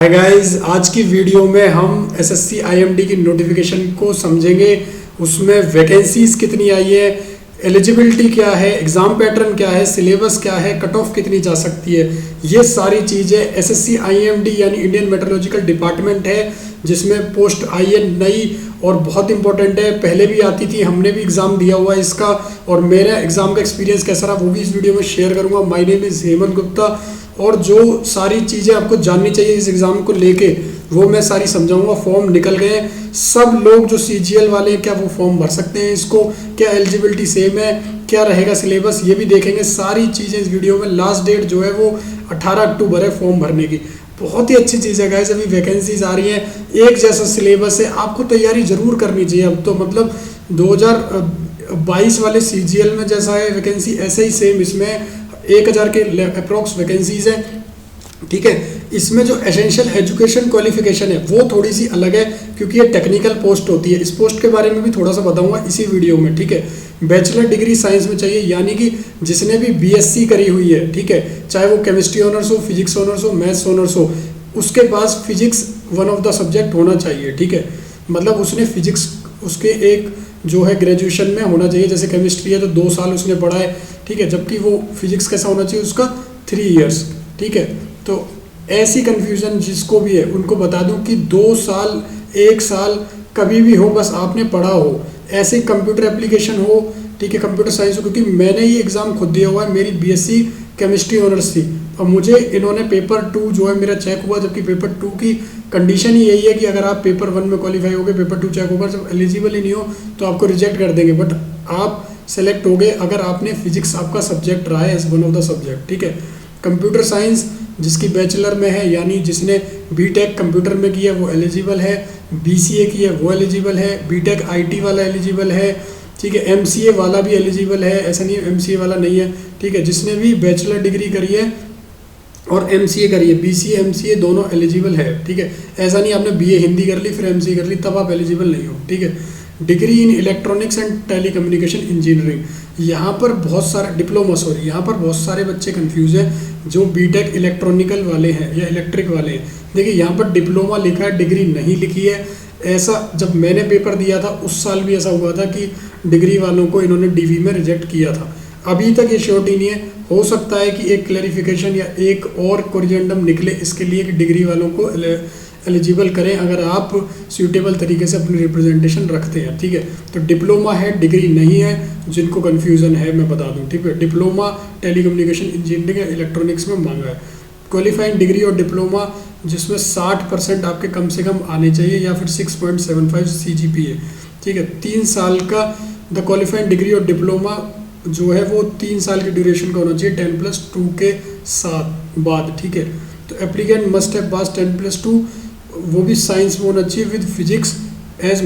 Hi guys, आज की video में हम एसएससी आईएमडी की नोटिफिकेशन को समझेंगे। उसमें वैकेंसीज कितनी आई है, एलिजिबिलिटी क्या है, एग्जाम पैटर्न क्या है, सिलेबस क्या है, कट ऑफ कितनी जा सकती है, ये सारी चीज़ें एसएससी आईएमडी यानी इंडियन मेट्रोलॉजिकल डिपार्टमेंट है जिसमें पोस्ट आई है नई और बहुत इंपॉर्टेंट है। पहले भी आती थी, हमने भी एग्ज़ाम दिया हुआ है इसका और मेरा एग्ज़ाम का एक्सपीरियंस कैसा रहा वो भी इस वीडियो में शेयर करूँगा। My name is Hemant Gupta और जो सारी चीज़ें आपको जाननी चाहिए इस एग्ज़ाम को लेके वो मैं सारी समझाऊंगा। फॉर्म निकल गए हैं, सब लोग जो सीजीएल वाले हैं क्या वो फॉर्म भर सकते हैं इसको, क्या एलिजिबिलिटी सेम है, क्या रहेगा सिलेबस, ये भी देखेंगे। सारी चीज़ें इस वीडियो में। लास्ट डेट जो है वो 18 अक्टूबर है फॉर्म भरने की। बहुत ही अच्छी चीज़ है गाइस, अभी वैकेंसीज आ रही हैं, एक जैसा सिलेबस है, आपको तैयारी ज़रूर करनी चाहिए। अब तो मतलब 2022 वाले सीजीएल में जैसा है वैकेंसी ऐसे ही सेम इसमें 1000 के अप्रॉक्स वैकेंसीज है। ठीक है, इसमें जो एसेंशियल एजुकेशन क्वालिफिकेशन है वो थोड़ी सी अलग है क्योंकि ये टेक्निकल पोस्ट होती है। इस पोस्ट के बारे में भी थोड़ा सा बताऊंगा इसी वीडियो में। ठीक है, बैचलर डिग्री साइंस में चाहिए यानी कि जिसने भी बीएससी करी हुई है, ठीक है, चाहे वो केमिस्ट्री ऑनर्स हो, फिजिक्स ऑनर्स हो, मैथ्स ऑनर्स हो, उसके पास physics one of the subject होना चाहिए। ठीक है, मतलब उसने फिजिक्स उसके एक जो है ग्रेजुएशन में होना चाहिए। जैसे केमिस्ट्री है तो 2 साल उसने पढ़ा है, ठीक है, जबकि वो फिजिक्स कैसा होना चाहिए उसका 3 इयर्स। ठीक है, तो ऐसी कन्फ्यूज़न जिसको भी है उनको बता दूं कि 2 साल 1 साल कभी भी हो, बस आपने पढ़ा हो। ऐसे कंप्यूटर एप्लीकेशन हो, ठीक है, कंप्यूटर साइंस हो, क्योंकि मैंने ये एग्ज़ाम खुद दिया हुआ है। मेरी बीएससी केमिस्ट्री ऑनर्स थी और मुझे इन्होंने पेपर 2 जो है मेरा चेक हुआ, जबकि पेपर 2 की कंडीशन ही यही है कि अगर आप पेपर 1 में क्वालिफाई हो गए, पेपर 2 चेक होगा, जब एलिजिबल ही नहीं हो तो आपको रिजेक्ट कर देंगे। बट आप सेलेक्ट हो गए अगर आपने फिजिक्स आपका सब्जेक्ट रहा है as one of the subject. ठीक है, कंप्यूटर साइंस जिसकी बैचलर में है यानी जिसने बीटेक कंप्यूटर में किया वो एलिजिबल है, बीसीए की है वो एलिजिबल है, बीटेक आईटी वाला एलिजिबल है, ठीक है, एमसीए वाला भी एलिजिबल है, ऐसा नहीं है एमसीए वाला नहीं है। ठीक है, जिसने भी बैचलर डिग्री करी है और एमसीए करी है, बीसीए एमसीए दोनों एलिजिबल है। ठीक है, ऐसा नहीं आपने बीए हिंदी कर ली फिर एमसीए कर ली तब आप एलिजिबल नहीं हो। ठीक है, degree in electronics and telecommunication engineering, यहाँ पर बहुत सारे डिप्लोमा, सॉरी, यहाँ पर बहुत सारे बच्चे कंफ्यूज हैं जो बीटेक इलेक्ट्रॉनिकल वाले हैं या इलेक्ट्रिक वाले हैं। देखिए यहाँ पर डिप्लोमा लिखा है, डिग्री नहीं लिखी है। ऐसा जब मैंने पेपर दिया था उस साल भी ऐसा हुआ था कि डिग्री वालों को इन्होंने डीवी में रिजेक्ट किया था। अभी तक ये श्योरिटी नहीं है, हो सकता है कि एक क्लैरिफिकेशन या एक और कोरिजेंडम निकले इसके लिए कि डिग्री वालों को एलिजिबल करें अगर आप सूटेबल तरीके से अपनी रिप्रेजेंटेशन रखते हैं। ठीक है, तो डिप्लोमा है, डिग्री नहीं है। जिनको कन्फ्यूज़न है मैं बता दूं, ठीक है, डिप्लोमा टेलीकम्युनिकेशन इंजीनियरिंग इलेक्ट्रॉनिक्स में मांगा है। क्वालिफाइंग डिग्री और डिप्लोमा जिसमें 60% आपके कम से कम आने चाहिए या फिर 6.75 CGPA। ठीक है, 3 साल का द क्वालिफाइंग डिग्री और डिप्लोमा जो है वो 3 साल की ड्यूरेशन का होना चाहिए 10+2 के साथ बाद। ठीक है, तो एप्लीकेंट मस्ट हैव पास 10+2, वो भी साइंस में होना चाहिए with physics as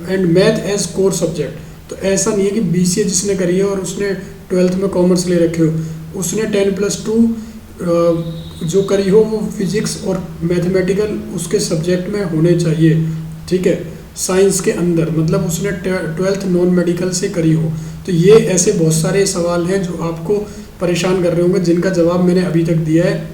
and math as core subject. तो ऐसा नहीं है कि बीसीए जिसने करी है और उसने 12th में कॉमर्स ले रखे हो, उसने 10+2 जो करी हो वो फिजिक्स और मैथमेटिकल उसके सब्जेक्ट में होने चाहिए। ठीक है, साइंस के अंदर, मतलब उसने 12th नॉन मेडिकल से करी हो। तो ये ऐसे बहुत सारे सवाल हैं जो आपको परेशान कर रहे होंगे जिनका जवाब मैंने अभी तक दिया है।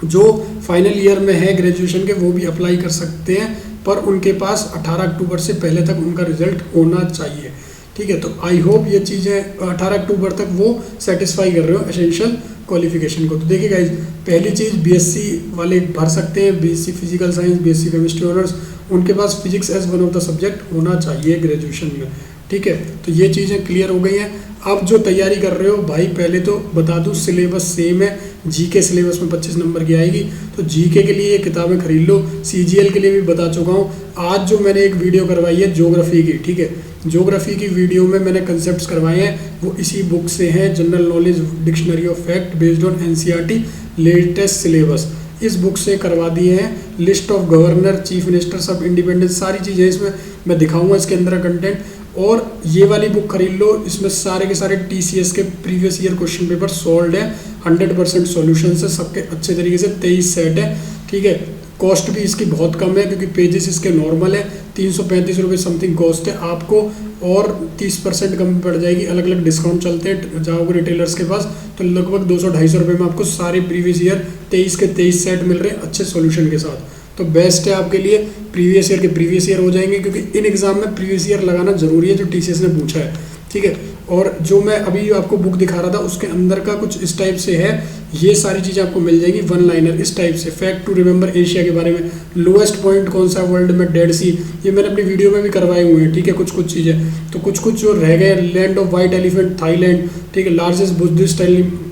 जो फाइनल ईयर में है ग्रेजुएशन के वो भी अप्लाई कर सकते हैं, पर उनके पास 18 अक्टूबर से पहले तक उनका रिजल्ट होना चाहिए। ठीक है, तो आई होप ये चीज़ें 18 अक्टूबर तक वो सेटिस्फाई कर रहे हो एसेंशियल क्वालिफिकेशन को। तो देखिए गाइज, पहली चीज़ बीएससी वाले भर सकते हैं, BSc physical science, BSc chemistry honours, उनके पास physics as one of the subject होना चाहिए ग्रेजुएशन में। ठीक है, तो ये चीज़ें क्लियर हो गई हैं। अब जो तैयारी कर रहे हो भाई, पहले तो बता दूं सिलेबस सेम है। जीके सिलेबस में 25 नंबर की आएगी, तो जीके के लिए ये किताबें खरीद लो। सीजीएल के लिए भी बता चुका हूँ। आज जो मैंने एक वीडियो करवाई है ज्योग्राफी की, ठीक है, ज्योग्राफी की वीडियो में मैंने कंसेप्ट्स करवाए हैं, वो इसी बुक से हैं, general knowledge dictionary of fact based on NCERT latest syllabus. इस बुक से करवा दिए हैं। List of governor, chief minister, सब इंडिपेंडेंट, सारी चीज़ें इसमें मैं दिखाऊंगा इसके अंदर कंटेंट। और ये वाली बुक खरीद लो, इसमें सारे के सारे टीसीएस के previous year question paper solve है, 100% सॉल्यूशन है सबके अच्छे तरीके से, 23 सेट है। ठीक है, कॉस्ट भी इसकी बहुत कम है क्योंकि पेजेस इसके नॉर्मल है, 335 रुपये समथिंग कॉस्ट है आपको, और 30% कम पड़ जाएगी। अलग अलग डिस्काउंट चलते हैं, जाओगे रिटेलर्स के पास तो लगभग 200-250 रुपये में आपको सारे प्रीवियस ईयर 23 के 23 सेट मिल रहे हैं अच्छे सॉल्यूशन के साथ। तो बेस्ट है आपके लिए। प्रीवियस ईयर के प्रीवियस ईयर हो जाएंगे, क्योंकि इन एग्जाम में प्रीवियस ईयर लगाना जरूरी है जो टीसीएस ने पूछा है, ठीक है। और जो मैं अभी आपको बुक दिखा रहा था उसके अंदर का कुछ इस टाइप से है, ये सारी चीज़ें आपको मिल जाएंगी वन लाइनर इस टाइप से। फैक्ट टू रिमेंबर एशिया के बारे में, लोएस्ट पॉइंट कौन सा वर्ल्ड में, डेड सी, ये मैंने अपनी वीडियो में भी करवाए हुए हैं, ठीक है। कुछ कुछ चीज़ें तो कुछ जो रह गए, land of white elephant Thailand, ठीक है, लार्जेस्ट बुद्धिस्ट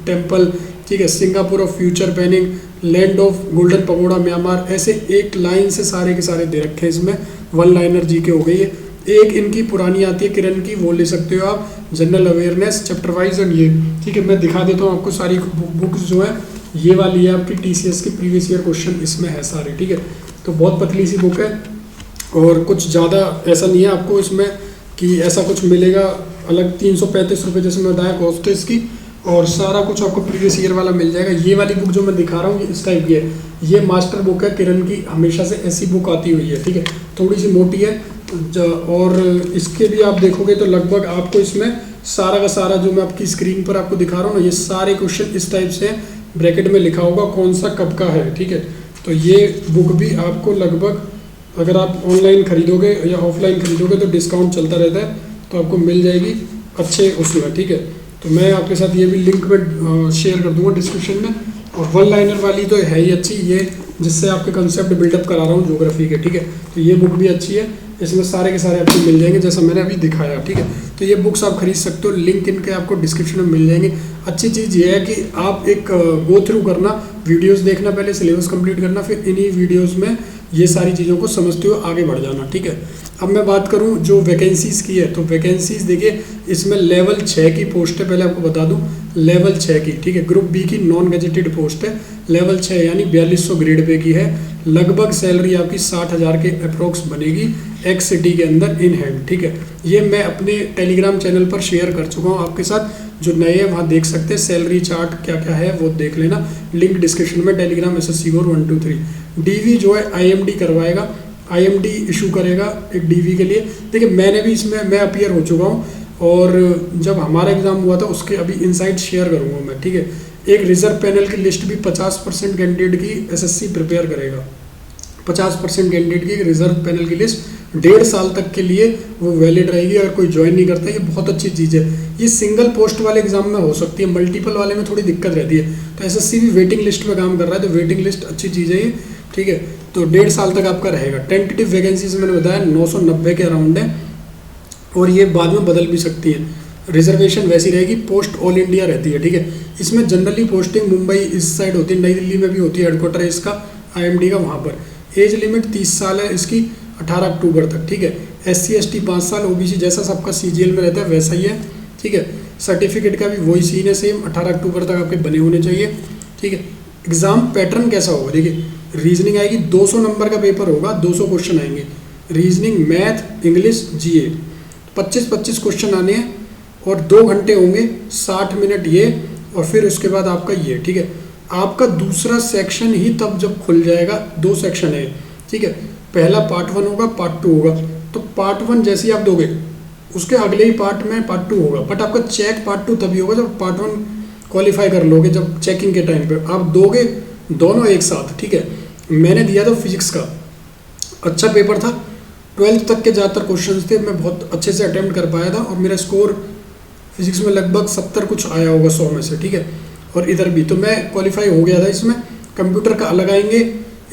टेम्पल, ठीक है, Singapore of future planning, land of golden pagoda Myanmar, ऐसे एक लाइन से सारे के सारे दे रखे हैं इसमें। वन लाइनर जी के हो गई है। एक इनकी पुरानी आती है किरण की, वो ले सकते हो आप, जनरल अवेयरनेस चैप्टर वाइज, और ये ठीक है। मैं दिखा देता हूँ आपको सारी बुक्स जो है, ये वाली है आपकी टीसीएस की प्रीवियस ईयर क्वेश्चन इसमें है सारे, ठीक है। तो बहुत पतली सी बुक है और कुछ ज़्यादा ऐसा नहीं है आपको इसमें कि ऐसा कुछ मिलेगा अलग। 335 रुपये जैसे मैं बताया कॉस्ट है इसकी, और सारा कुछ आपको प्रीवियस ईयर वाला मिल जाएगा। ये वाली बुक जो मैं दिखा रहा हूँ इस टाइप की है, ये मास्टर बुक है किरण की, हमेशा से ऐसी बुक आती हुई है, ठीक है। थोड़ी सी मोटी है और इसके भी आप देखोगे तो लगभग आपको इसमें सारा का सारा जो मैं आपकी स्क्रीन पर आपको दिखा रहा हूँ ना, ये सारे क्वेश्चन इस टाइप से ब्रैकेट में लिखा होगा कौन सा कब का है, ठीक है। तो ये बुक भी आपको लगभग अगर आप ऑनलाइन खरीदोगे या ऑफलाइन खरीदोगे तो डिस्काउंट चलता रहता है, तो आपको मिल जाएगी अच्छे उसमें, ठीक है। तो मैं आपके साथ ये भी लिंक में शेयर कर दूंगा डिस्क्रिप्शन में। और वन लाइनर वाली तो है ही अच्छी, ये जिससे आपके कंसेप्ट बिल्डअप करा रहा हूँ ज्योग्राफी के, ठीक है। तो ये बुक भी अच्छी है, इसमें सारे के सारे आपको मिल जाएंगे जैसा मैंने अभी दिखाया, ठीक है। तो ये बुक्स आप खरीद सकते हो, लिंक इनके आपको डिस्क्रिप्शन में मिल जाएंगे। अच्छी चीज़ ये है कि आप एक गो थ्रू करना, वीडियोस देखना, पहले सिलेबस कंप्लीट करना, फिर इन्हीं वीडियोस में ये सारी चीज़ों को समझते हुए आगे बढ़ जाना, ठीक है। अब मैं बात करूं जो वैकेंसीज़ की है, तो वैकेंसीज़ देखिए इसमें लेवल 6 की पोस्ट है, पहले आपको बता दूं लेवल 6 की, ठीक है। ग्रुप बी की नॉन गजेटेड पोस्ट है, लेवल 6 यानी 4200 ग्रेड पे की है। लगभग सैलरी आपकी 60,000 के अप्रोक्स बनेगी एक्स सिटी के अंदर इन हैंड, ठीक है। ये मैं अपने टेलीग्राम चैनल पर शेयर कर चुका हूँ आपके साथ, जो नए हैं वहाँ देख सकते हैं, सैलरी चार्ट क्या क्या है वो देख लेना, लिंक डिस्क्रिप्शन में, टेलीग्राम SSC Core 1 2 3। डीवी जो है IMD करवाएगा, IMD इशू करेगा एक डीवी के लिए। देखिए मैंने भी इसमें मैं अपीयर हो चुका हूँ, और जब हमारा एग्जाम हुआ था उसके अभी इनसाइट शेयर करूँगा मैं, ठीक है। एक रिजर्व पैनल की लिस्ट भी 50% कैंडिडेट की SSC प्रिपेयर करेगा, 50% कैंडिडेट की रिजर्व पैनल की लिस्ट 1.5 साल तक के लिए वो वैलिड रहेगी। अगर कोई ज्वाइन नहीं करता, ये बहुत अच्छी चीज़ है। ये सिंगल पोस्ट वाले एग्जाम में हो सकती है, मल्टीपल वाले में थोड़ी दिक्कत रहती है। तो SSC भी वेटिंग लिस्ट में काम कर रहा है, तो वेटिंग लिस्ट अच्छी चीज़ है ये, ठीक है। तो 1.5 साल तक आपका रहेगा। टेंटेटिव वैकेंसीज मैंने बताया 990 के अराउंड है, और ये बाद में बदल भी सकती है। रिजर्वेशन वैसी रहेगी, पोस्ट ऑल इंडिया रहती है, ठीक है। इसमें जनरली पोस्टिंग मुंबई इस साइड होती है, नई दिल्ली में भी होती है, हेडक्वार्टर है इसका IMD का वहाँ पर। एज लिमिट 30 साल है इसकी, 18 अक्टूबर तक, ठीक है। SC ST 5 साल, OBC जैसा सबका CGL में रहता है वैसा ही है, ठीक है। सर्टिफिकेट का भी वही सीन है सेम, 18 अक्टूबर तक आपके बने होने चाहिए, ठीक है। एग्जाम पैटर्न कैसा होगा, देखिए रीजनिंग आएगी, 200 नंबर का पेपर होगा, 200 क्वेश्चन आएंगे। Reasoning, math, English, GA 25-25 question आने हैं, और 2 घंटे होंगे, 60 मिनट ये, और फिर उसके बाद आपका ये, ठीक है। आपका दूसरा सेक्शन ही तब जब खुल जाएगा, 2 सेक्शन है, ठीक है। पहला पार्ट 1 होगा, पार्ट 2 होगा। तो पार्ट 1 जैसे ही आप दोगे, उसके अगले ही पार्ट में पार्ट 2 होगा, बट आपका चेक पार्ट 2 तभी होगा जब पार्ट 1 क्वालिफाई कर लोगे, जब चेकिंग के टाइम पे आप दोगे दोनों एक साथ, ठीक है। मैंने दिया था फिजिक्स का, अच्छा पेपर था, 12th तक के ज़्यादातर क्वेश्चंस थे, मैं बहुत अच्छे से अटेम्प्ट कर पाया था, और मेरा स्कोर फिजिक्स में लगभग 70 कुछ आया होगा 100 में से, ठीक है। और इधर भी तो मैं क्वालिफाई हो गया था इसमें। कंप्यूटर का अलग आएंगे,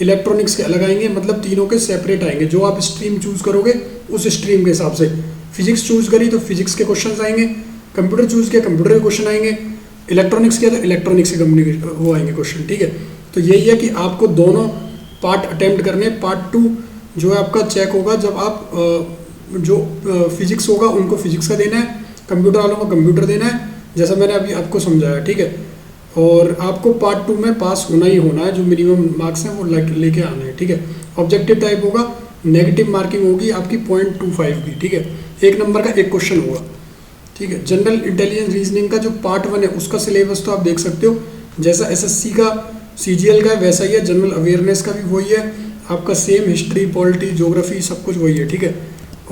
इलेक्ट्रॉनिक्स के अलग आएंगे, मतलब तीनों के सेपरेट आएंगे। जो आप स्ट्रीम चूज़ करोगे उस स्ट्रीम के हिसाब से, फिजिक्स चूज़ करी तो फिजिक्स के क्वेश्चन आएंगे, कंप्यूटर चूज़ किया कंप्यूटर के क्वेश्चन आएंगे, इलेक्ट्रॉनिक्स किया तो इलेक्ट्रॉनिक्स के कम्युनिकेशन वो आएंगे क्वेश्चन, ठीक है। तो यही है कि आपको दोनों पार्ट अटेम्प्ट करने। पार्ट 2 जो है आपका चेक होगा जब आप जो फिजिक्स होगा उनको फिजिक्स का देना है, कंप्यूटर वालों को कंप्यूटर देना है, जैसा मैंने अभी आपको समझाया, ठीक है। और आपको पार्ट 2 में पास होना ही होना है, जो मिनिमम मार्क्स हैं वो लेके आने हैं, ठीक है। ऑब्जेक्टिव टाइप होगा, नेगेटिव मार्किंग होगी आपकी 0.25 की, ठीक है। 1 नंबर का 1 क्वेश्चन होगा, ठीक है। जनरल इंटेलिजेंस रीजनिंग का जो पार्ट 1 है उसका सिलेबस तो आप देख सकते हो, जैसा SSC का CGL का है वैसा ही है। जनरल अवेयरनेस का भी वही है आपका, सेम हिस्ट्री, पॉलिटी, ज्योग्राफी सब कुछ वही है, ठीक है।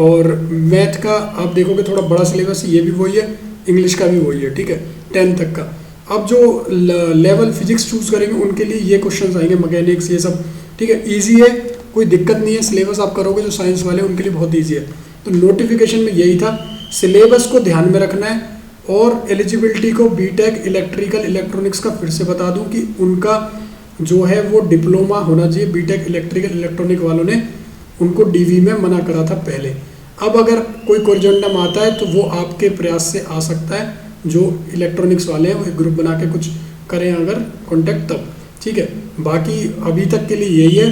और मैथ का आप देखोगे थोड़ा बड़ा सिलेबस, ये भी वही है, इंग्लिश का भी वही है, ठीक है, 10 तक का। अब जो लेवल फिजिक्स चूज़ करेंगे उनके लिए ये क्वेश्चन आएंगे, मैकेनिक्स ये सब ठीक है, ईजी है, कोई दिक्कत नहीं है। सिलेबस आप करोगे जो साइंस वाले उनके लिए बहुत ईजी है। तो नोटिफिकेशन में यही था, सिलेबस को ध्यान में रखना है। और एलिजिबिलिटी को बीटेक इलेक्ट्रिकल इलेक्ट्रॉनिक्स का फिर से बता दूं कि उनका जो है वो डिप्लोमा होना चाहिए। बीटेक इलेक्ट्रिकल इलेक्ट्रॉनिक वालों ने उनको डीवी में मना करा था पहले। अब अगर कोई कोरिजेंडम आता है तो वो आपके प्रयास से आ सकता है। जो इलेक्ट्रॉनिक्स वाले हैं वो एक ग्रुप बना के कुछ करें अगर कांटेक्ट तब, ठीक है। बाकी अभी तक के लिए यही है।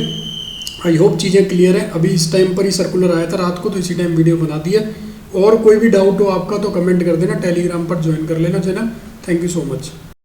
आई होप चीज़ें क्लियर है। अभी इस टाइम पर ही सर्कुलर आया था रात को, तो इसी टाइम वीडियो बना दिया। और कोई भी डाउट हो आपका तो कमेंट कर देना, टेलीग्राम पर ज्वाइन कर लेना channel. Thank you so much.